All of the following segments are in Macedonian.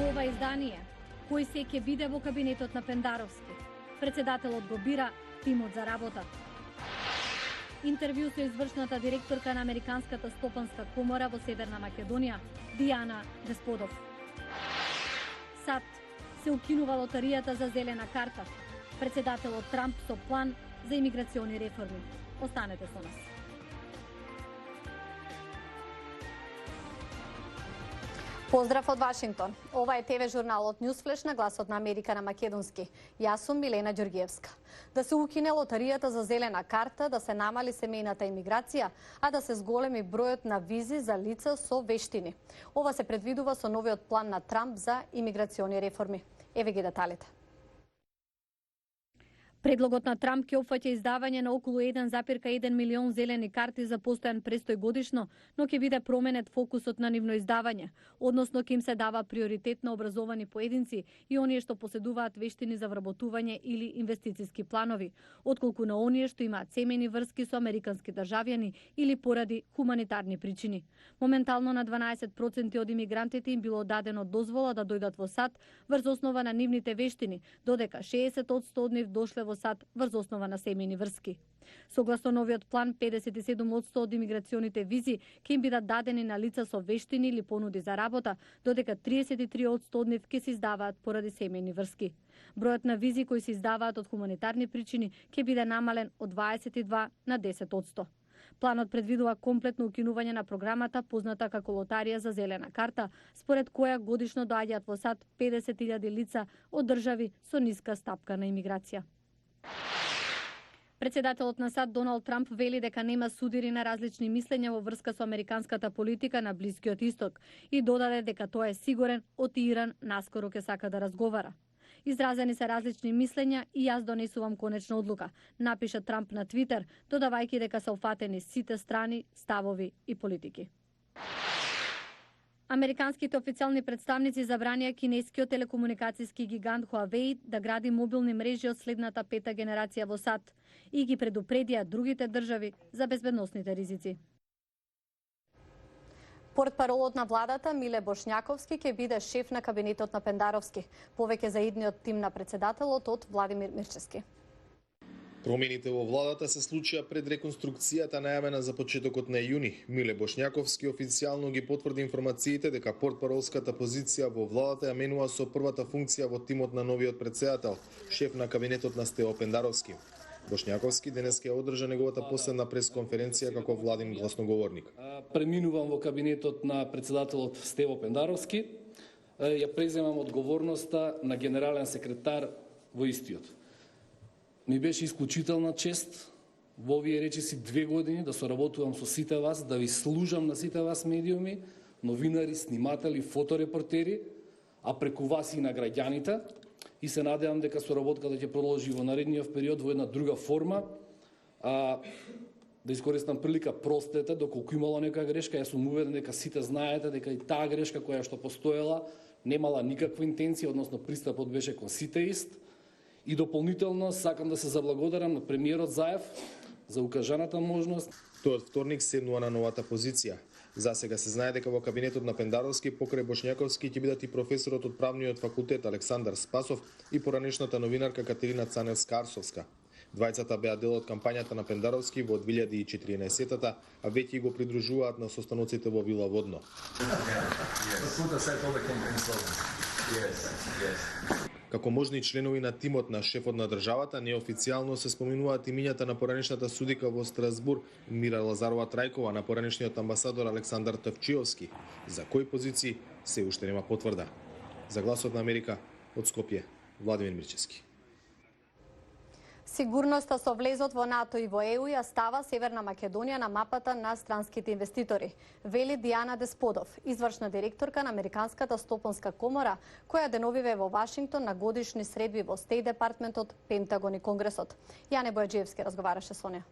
Во ова издание, кој се ќе биде во кабинетот на Пендаровски? Председателот го бира тимот за работа. Интервју со извршната директорка на Американската стопанска комора во Северна Македонија, Дијана Десподов. САД се укинува лотаријата за зелена карта. Председателот Трамп со план за имиграциони реформи. Останете со нас. Поздрав од Вашингтон. Ова е ТВ журналот Ньюсфлеш на гласот на Америка на македонски. Јас сум Милена Ѓоргиевска. Да се укине лотаријата за зелена карта, да се намали семејната имиграција, а да се зголеми бројот на визи за лица со вештини. Ова се предвидува со новиот план на Трамп за имиграциони реформи. Еве ги деталите. Предлогот на Трамп ќе опфаќа издавање на околу 1,1 милион зелени карти за постојан престој годишно, но ќе биде променет фокусот на нивно издавање, односно ќе им се дава приоритет на образовани поединци и оние што поседуваат вештини за вработување или инвестициски планови, отколку на оние што имаат семејни врски со американски државјани или поради хуманитарни причини. Моментално на 12% од имигрантите им било дадено дозвола да дојдат во САД врз основа на нивните вештини, додека 60% од нив дошле во САД врз основа на семејни врски. Согласно новиот план, 57% од имиграционите визи ќе им бидат дадени на лица со вештини или понуди за работа, додека 33% од нив ќе се издаваат поради семејни врски. Бројот на визи кои се издаваат од хуманитарни причини ќе биде намален од 22 на 10%. Планот предвидува комплетно укинување на програмата позната како лотарија за зелена карта, според која годишно доаѓаат во САД 50.000 лица од држави со ниска стапка на имиграција. Председателот на САД Доналд Трамп вели дека нема судири на различни мислења во врска со американската политика на Блискиот Исток и додаде дека тој е сигурен од Иран наскоро ќе сака да разговара. Изразени се различни мислења и јас донесувам конечна одлука, напиша Трамп на Твитер, додавајќи дека се офатени сите страни, ставови и политики. Американските официјални представници забранија кинескиот телекомуникацијски гигант Huawei да гради мобилни мрежи од следната пета генерација во САД и ги предупредија другите држави за безбедносните ризици. Портпаролот на владата Миле Бошњаковски ќе биде шеф на кабинетот на Пендаровски. Повеќе за идниот тим на председателот од Владимир Мирчевски. Промените во владата се случија пред реконструкцијата најавена за почетокот на јуни. Миле Бошњаковски официјално ги потврди информациите дека портпаролската позиција во владата ја менува со првата функција во тимот на новиот претседател, шеф на кабинетот на Стево Пендаровски. Бошњаковски денес ќе одржа неговата последна пресконференција како владин гласноговорник. Преминувам во кабинетот на председателот Стево Пендаровски. Ја преземам одговорноста на генерален секретар во истиот. Ми беше исклучителна чест во овие речиси 2 години да соработувам со сите вас, да ви служам на сите вас медиуми, новинари, сниматели, фоторепортери, а преку вас и на граѓаните. И се надевам дека соработката ќе продолжи во наредниот период во една друга форма. Да искористам прилика, простете, доколку имало нека грешка, јас сум уведен дека сите знаете дека и таа грешка која што постоела немала никаква интенција, односно пристапот беше кон сите ист. И дополнително сакам да се заблагодарам на премиерот Заев за укажаната можност. Тој од вторник седнува на новата позиција. За сега се знае дека во кабинетот на Пендаровски покрај Бошњаковски ќе бидат и професорот од правниот факултет Александар Спасов и поранешната новинарка Катерина Цаневска-Арсовска. Двајцата беа дел од кампањата на Пендаровски во 2014-та, а веќе го придружуваат на состаноците во Вила Водно. Како можни членови на тимот на шефот на државата, неофицијално се споминуваат имињата на поранешната судика во Страсбур Мира Лазарова Трајкова, на поранешниот амбасадор Александар Тавчиовски. За кои позиции се уште нема потврда. За гласот на Америка од Скопје, Владимир Мирчевски. Сигурноста со влезот во НАТО и во ЕУ ја става Северна Македонија на мапата на странските инвеститори, вели Дијана Десподов, извршна директорка на Американската стопанска комора, која деновиве во Вашингтон на годишни средби во Стејт департментот, Пентагон и Конгресот. Јане Бојаджиевски разговараше со неа.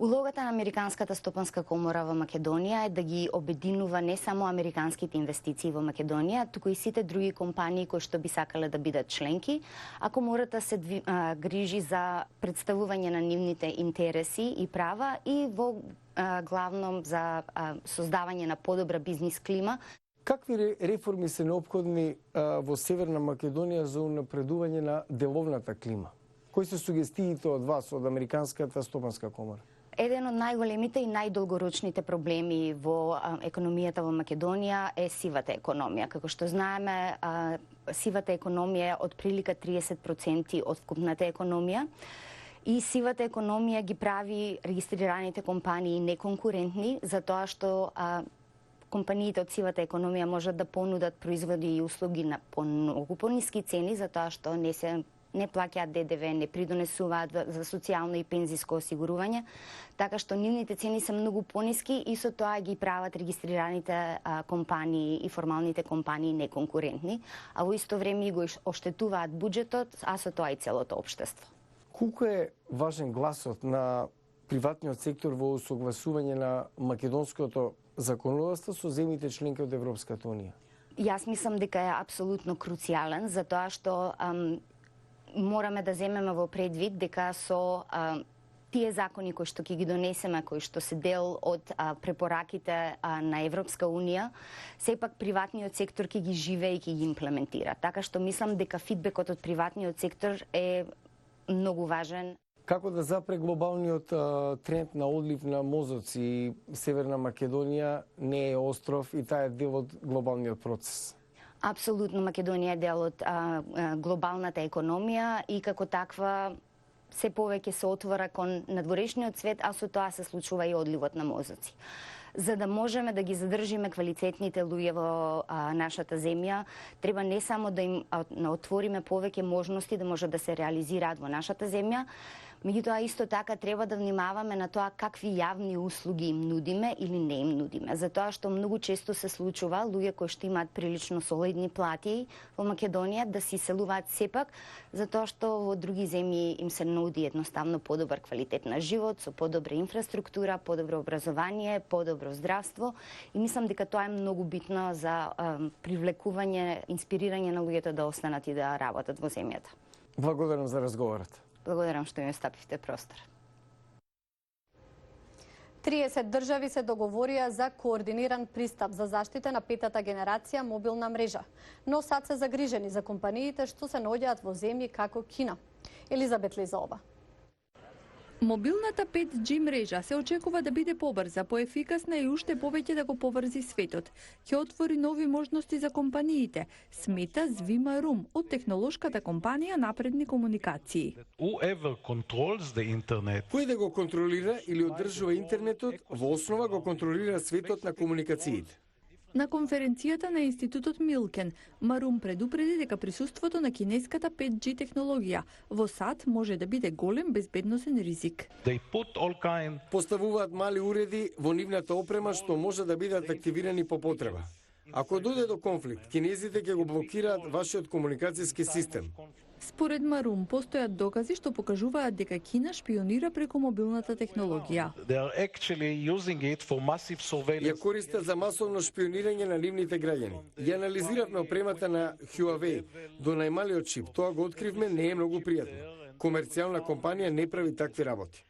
Улогата на Американската стопанска комора во Македонија е да ги обединува не само американските инвестиции во Македонија, туку и сите други компании кои што би сакале да бидат членки, а комората се грижи за представување на нивните интереси и права и во главном за создавање на подобра бизнис клима Какви реформи се неопходни во Северна Македонија за унапредување на деловната клима? Кои се сугестиите од вас, од Американската стопанска комора? Еден од најголемите и најдолгорочните проблеми во економијата во Македонија е сивата економија. Како што знаеме, сивата економија е од прилика 30% од вкупната економија. И сивата економија ги прави регистрираните компании неконкурентни, затоа што компаниите од сивата економија можат да понудат производи и услуги на многу пониски цени, затоа што не плаќаат ДДВ, не придонесуваат за социјално и пензиско осигурување, така што нивните цени се многу пониски и со тоа ги прават регистрираните компании и формалните компании неконкурентни, а во исто време го оштетуваат буџетот, а со тоа и целото општество. Колку е важен гласот на приватниот сектор во усогласување на македонското законодавство со земјите членки од Европската унија? Јас мислам дека е апсолутно круцијален, затоа што мораме да земеме во предвид дека со тие закони кои што ќе ги донесеме, кои што се дел од препораките на Европска унија, сепак приватниот сектор ќе ги живее и ќе ги имплементира. Така што мислам дека фидбекот од приватниот сектор е многу важен. Како да запре глобалниот тренд на одлив на мозоци? Северна Македонија не е остров и таа е дел од глобалниот процес. Апсолутно, Македонија е дел од глобалната економија и како таква се повеќе се отвора кон надворешниот свет, а со тоа се случува и одливот на мозоци. За да можеме да ги задржиме квалитетните луѓе во нашата земја, треба не само да им отвориме повеќе можности да може да се реализираат во нашата земја, меѓутоа исто така треба да внимаваме на тоа какви јавни услуги им нудиме или не им нудиме. Затоа што многу често се случува луѓе кои што имаат прилично солидни плати во Македонија да се иселуваат сепак, затоа што во други земји им се нуди едноставно подобар квалитет на живот, со подобра инфраструктура, подобро образование, подобро здравство. И мислам дека тоа е многу битно за привлекување, инспирирање на луѓето да останат и да работат во земјата. Благодарам за разговорот. Благодарам што ми остапивте простор. 30 држави се договорија за координиран пристап за заштита на петата генерација мобилна мрежа, но сад се загрижени за компаниите што се наоѓаат во земји како Кина. Елизабет Лизова. Мобилната 5G мрежа се очекува да биде побрза, поефикасна и уште повеќе да го поврзи светот. Ќе отвори нови можности за компаниите, смета Звима Рум од технолошката компанија Напредни комуникации. Кој да го контролира или одржува интернетот, во основа го контролира светот на комуникациите. На конференцијата на Институтот Милкен, Марум предупреди дека присуството на кинеската 5G технологија во САД може да биде голем безбедносен ризик. Поставуваат мали уреди во нивната опрема што може да бидат активирани по потреба. Ако дојде до конфликт, кинезите ќе го блокираат вашиот комуникацијски систем. Според Марум, постојат докази што покажуваат дека Кина шпионира преку мобилната технологија. Ја користат за масовно шпионирање на нивните граѓани. Ја анализиравме опремата на Huawei до најмалиот чип. Тоа го откривме, не е многу пријатно. Комерцијална компанија не прави такви работи.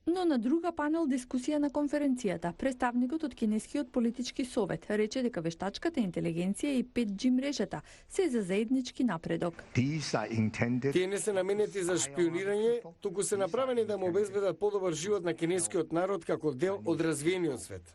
Но на друга панел дискусија на конференцијата, представникот од Кинескиот политички совет рече дека вештачката интелигенција и 5G мрежата се за заеднички напредок. Тие не се наменети за шпионирање, туку се направени да му обезбедат подобар живот на кинескиот народ како дел од развиениот свет.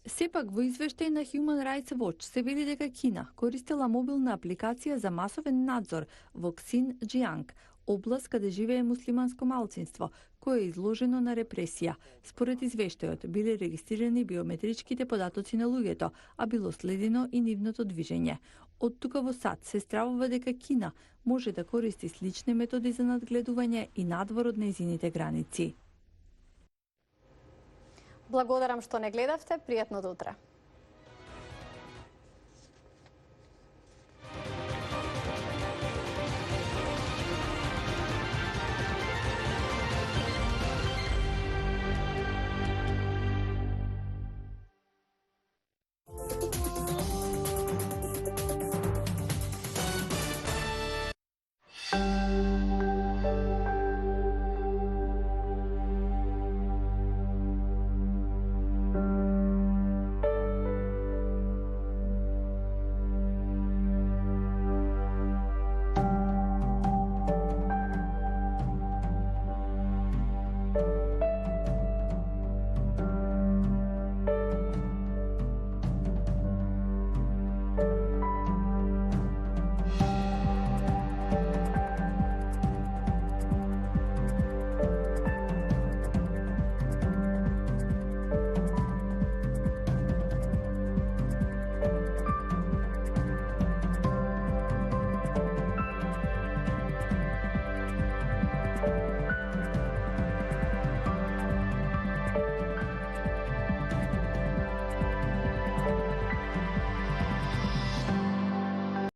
Сепак во извештај на Human Rights Watch се вели дека Кина користела мобилна апликација за масовен надзор во Ксинџијанг, област каде живее муслиманско малцинство, кое е изложено на репресија. Според извештајот, биле регистрирани биометричките податоци на луѓето, а било следено и нивното движење. Од тука во САД се стравува дека Кина може да користи слични методи за надгледување и надвор од нејзините граници. Благодарам што не гледавте, пријатно утре.